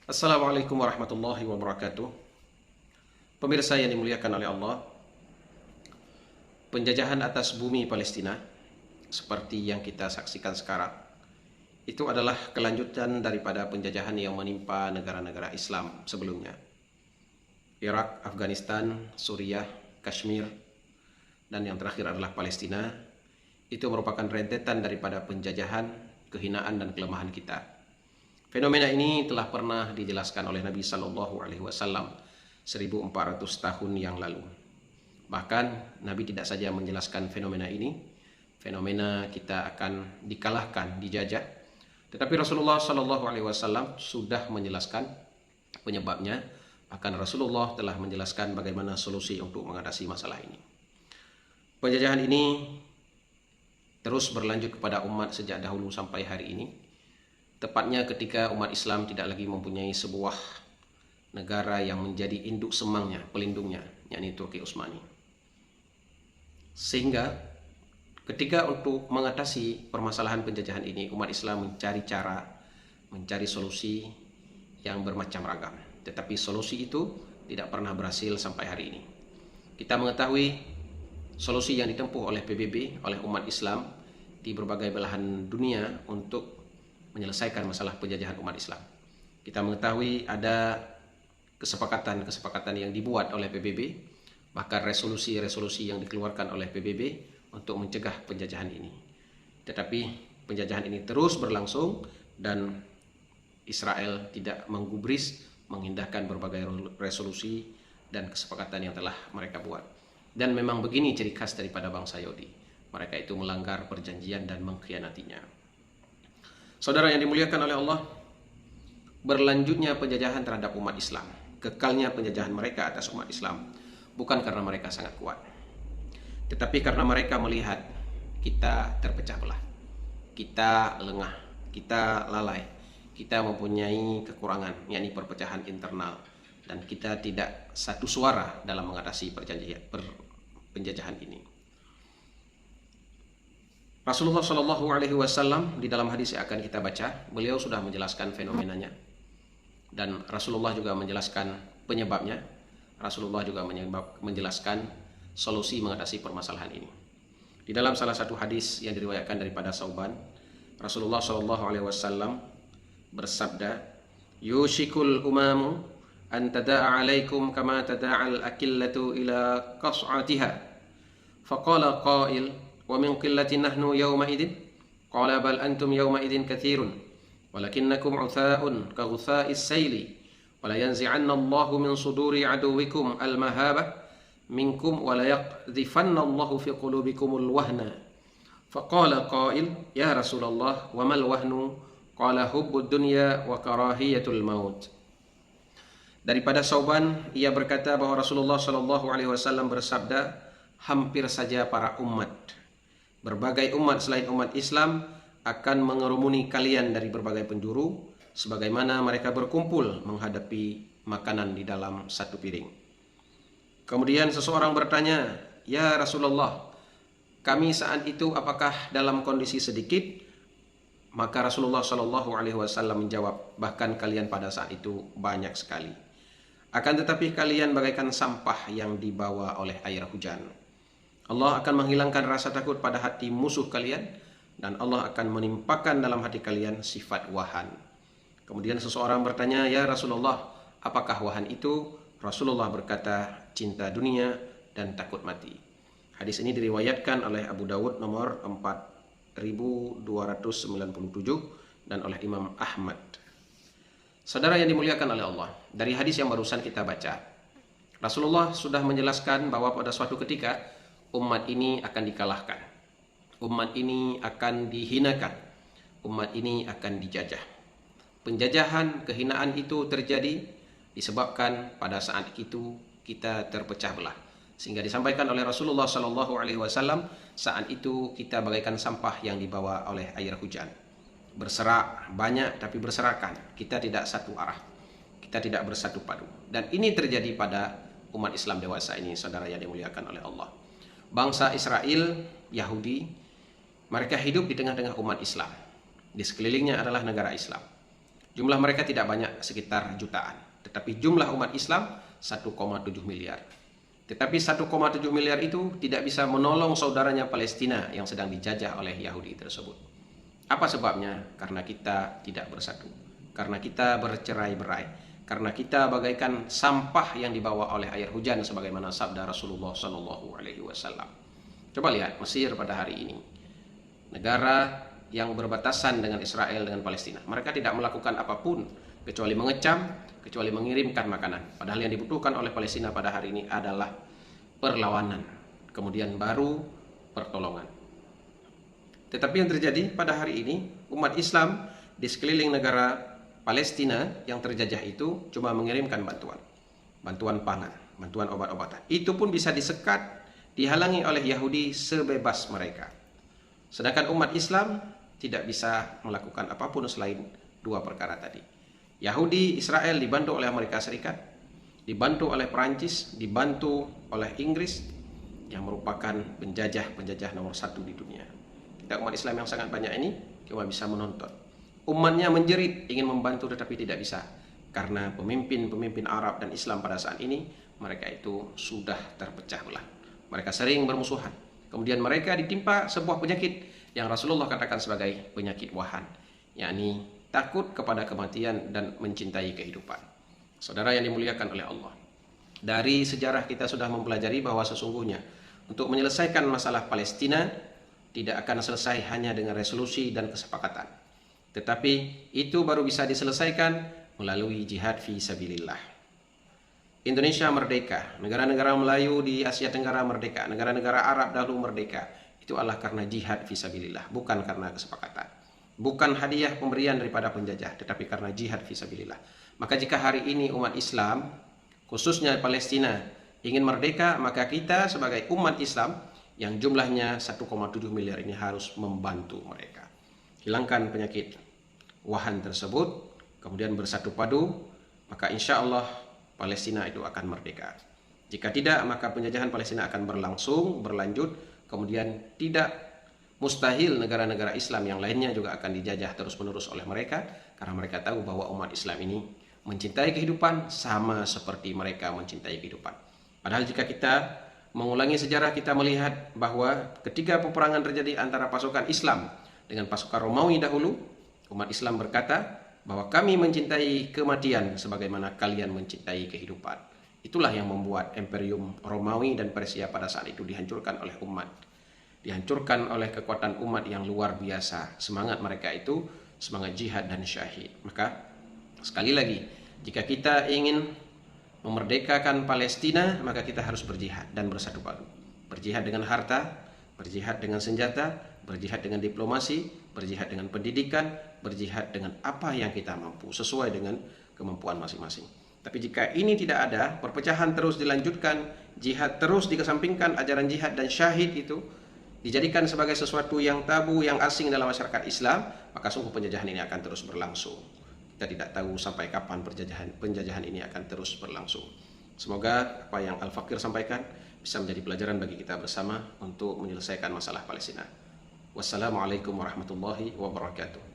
Assalamualaikum warahmatullahi wabarakatuh. Pemirsa yang dimuliakan oleh Allah, penjajahan atas bumi Palestina seperti yang kita saksikan sekarang itu adalah kelanjutan daripada penjajahan yang menimpa negara-negara Islam sebelumnya. Irak, Afghanistan, Suriah, Kashmir, dan yang terakhir adalah Palestina. Itu merupakan rentetan daripada penjajahan, kehinaan dan kelemahan kita. Fenomena ini telah pernah dijelaskan oleh Nabi Shallallahu Alaihi Wasallam 1400 tahun yang lalu. Bahkan Nabi tidak saja menjelaskan fenomena ini, fenomena kita akan dikalahkan, dijajah, tetapi Rasulullah Shallallahu Alaihi Wasallam sudah menjelaskan penyebabnya. Bahkan Rasulullah telah menjelaskan bagaimana solusi untuk mengatasi masalah ini. Penjajahan ini terus berlanjut kepada umat sejak dahulu sampai hari ini. Tepatnya ketika umat Islam tidak lagi mempunyai sebuah negara yang menjadi induk semangnya, pelindungnya, yakni Turki Utsmani. Sehingga ketika untuk mengatasi permasalahan penjajahan ini, umat Islam mencari cara, mencari solusi yang bermacam ragam. Tetapi solusi itu tidak pernah berhasil sampai hari ini. Kita mengetahui solusi yang ditempuh oleh PBB, oleh umat Islam di berbagai belahan dunia untuk menyelesaikan masalah penjajahan umat Islam. Kita mengetahui ada kesepakatan-kesepakatan yang dibuat oleh PBB, bahkan resolusi-resolusi yang dikeluarkan oleh PBB untuk mencegah penjajahan ini. Tetapi penjajahan ini terus berlangsung dan Israel tidak menggubris, mengindahkan berbagai resolusi dan kesepakatan yang telah mereka buat. Dan memang begini ciri khas daripada bangsa Yahudi. Mereka itu melanggar perjanjian dan mengkhianatinya. Saudara yang dimuliakan oleh Allah, berlanjutnya penjajahan terhadap umat Islam, kekalnya penjajahan mereka atas umat Islam, bukan karena mereka sangat kuat, tetapi karena mereka melihat kita terpecah belah, kita lengah, kita lalai, kita mempunyai kekurangan, yakni perpecahan internal, dan kita tidak satu suara dalam mengatasi penjajahan ini. Rasulullah Shallallahu Alaihi Wasallam di dalam hadis yang akan kita baca, beliau sudah menjelaskan fenomenanya, dan Rasulullah juga menjelaskan penyebabnya. Rasulullah juga menjelaskan solusi mengatasi permasalahan ini. Di dalam salah satu hadis yang diriwayatkan daripada Sauban, Rasulullah Shallallahu Alaihi Wasallam bersabda, "Yushikul umamu an tada'a alaikum kama tada'al akillatu ila qas'atiha." Faqala qail, "Wa min qillatin nahnu yawma idin?" Qala bal antum yawma idin kathirun walakinnakum utha'un ka ghutha'is sayli wa la yanzi'anna Allahu min suduri aduwikum al-mahaba minkum wa la yaqdhifanna Allahu fi qulubikumul wahna. Faqala qail, "Ya Rasulullah, wa mal wahnu?" Qala hubbud dunya wa karahiyatul maut. Daripada Sauban, ia berkata bahwa Rasulullah Shallallahu Alaihi Wasallam bersabda, hampir saja para umat, berbagai umat selain umat Islam akan mengerumuni kalian dari berbagai penjuru, sebagaimana mereka berkumpul menghadapi makanan di dalam satu piring. Kemudian seseorang bertanya, "Ya Rasulullah, kami saat itu apakah dalam kondisi sedikit?" Maka Rasulullah Shallallahu Alaihi Wasallam menjawab, "Bahkan kalian pada saat itu banyak sekali. Akan tetapi kalian bagaikan sampah yang dibawa oleh air hujan. Allah akan menghilangkan rasa takut pada hati musuh kalian, dan Allah akan menimpakan dalam hati kalian sifat wahan." Kemudian seseorang bertanya, "Ya Rasulullah, apakah wahan itu?" Rasulullah berkata, "Cinta dunia dan takut mati." Hadis ini diriwayatkan oleh Abu Dawud nomor 4297 dan oleh Imam Ahmad. Saudara yang dimuliakan oleh Allah, dari hadis yang barusan kita baca, Rasulullah sudah menjelaskan bahwa pada suatu ketika umat ini akan dikalahkan, umat ini akan dihinakan, umat ini akan dijajah. Penjajahan, kehinaan itu terjadi disebabkan pada saat itu kita terpecah belah, sehingga disampaikan oleh Rasulullah Shallallahu Alaihi Wasallam, saat itu kita bagaikan sampah yang dibawa oleh air hujan, berserak banyak tapi berserakan, kita tidak satu arah, kita tidak bersatu padu. Dan ini terjadi pada umat Islam dewasa ini, saudara yang dimuliakan oleh Allah. Bangsa Israel, Yahudi, mereka hidup di tengah-tengah umat Islam. Di sekelilingnya adalah negara Islam. Jumlah mereka tidak banyak, sekitar jutaan. Tetapi jumlah umat Islam 1,7 miliar. Tetapi 1,7 miliar itu tidak bisa menolong saudaranya Palestina yang sedang dijajah oleh Yahudi tersebut. Apa sebabnya? Karena kita tidak bersatu. Karena kita bercerai-berai. Karena kita bagaikan sampah yang dibawa oleh air hujan sebagaimana sabda Rasulullah SAW. Coba lihat Mesir pada hari ini. Negara yang berbatasan dengan Israel dengan Palestina. Mereka tidak melakukan apapun kecuali mengecam, kecuali mengirimkan makanan. Padahal yang dibutuhkan oleh Palestina pada hari ini adalah perlawanan, kemudian baru pertolongan. Tetapi yang terjadi pada hari ini, umat Islam di sekeliling negara Palestina yang terjajah itu cuma mengirimkan bantuan pangan, bantuan obat-obatan. Itu pun bisa disekat, dihalangi oleh Yahudi sebebas mereka. Sedangkan umat Islam tidak bisa melakukan apapun selain dua perkara tadi. Yahudi, Israel dibantu oleh Amerika Serikat, dibantu oleh Perancis, dibantu oleh Inggris yang merupakan penjajah nomor 1 di dunia. Kita umat Islam yang sangat banyak ini cuma bisa menonton. Umatnya menjerit ingin membantu tetapi tidak bisa. Karena pemimpin Arab dan Islam pada saat ini mereka itu sudah terpecah belah. Mereka sering bermusuhan. Kemudian mereka ditimpa sebuah penyakit yang Rasulullah katakan sebagai penyakit wahan, yakni takut kepada kematian dan mencintai kehidupan. Saudara yang dimuliakan oleh Allah, dari sejarah kita sudah mempelajari bahwa sesungguhnya untuk menyelesaikan masalah Palestina tidak akan selesai hanya dengan resolusi dan kesepakatan, tetapi itu baru bisa diselesaikan melalui jihad fi sabilillah. Indonesia merdeka, negara-negara Melayu di Asia Tenggara merdeka, negara-negara Arab dahulu merdeka. Itu adalah karena jihad fisabilillah, bukan karena kesepakatan. Bukan hadiah pemberian daripada penjajah, tetapi karena jihad fisabilillah. Maka jika hari ini umat Islam, khususnya Palestina, ingin merdeka, maka kita sebagai umat Islam yang jumlahnya 1,7 miliar ini harus membantu mereka. Hilangkan penyakit wahan tersebut, kemudian bersatu padu, maka insya Allah Palestina itu akan merdeka. Jika tidak, maka penjajahan Palestina akan berlanjut. Kemudian tidak mustahil negara-negara Islam yang lainnya juga akan dijajah terus-menerus oleh mereka, karena mereka tahu bahwa umat Islam ini mencintai kehidupan sama seperti mereka mencintai kehidupan. Padahal jika kita mengulangi sejarah, kita melihat bahwa ketika peperangan terjadi antara pasukan Islam dengan pasukan Romawi dahulu, umat Islam berkata bahwa kami mencintai kematian sebagaimana kalian mencintai kehidupan. Itulah yang membuat Imperium Romawi dan Persia pada saat itu dihancurkan oleh umat. Dihancurkan oleh kekuatan umat yang luar biasa. Semangat mereka itu semangat jihad dan syahid. Maka sekali lagi, jika kita ingin memerdekakan Palestina, maka kita harus berjihad dan bersatu padu. Berjihad dengan harta, berjihad dengan senjata, berjihad dengan diplomasi, berjihad dengan pendidikan, berjihad dengan apa yang kita mampu sesuai dengan kemampuan masing-masing. Tapi jika ini tidak ada, perpecahan terus dilanjutkan, jihad terus dikesampingkan, ajaran jihad dan syahid itu dijadikan sebagai sesuatu yang tabu, yang asing dalam masyarakat Islam, maka sungguh penjajahan ini akan terus berlangsung. Kita tidak tahu sampai kapan penjajahan ini akan terus berlangsung. Semoga apa yang Al-Fakir sampaikan bisa menjadi pelajaran bagi kita bersama untuk menyelesaikan masalah Palestina. Wassalamualaikum warahmatullahi wabarakatuh.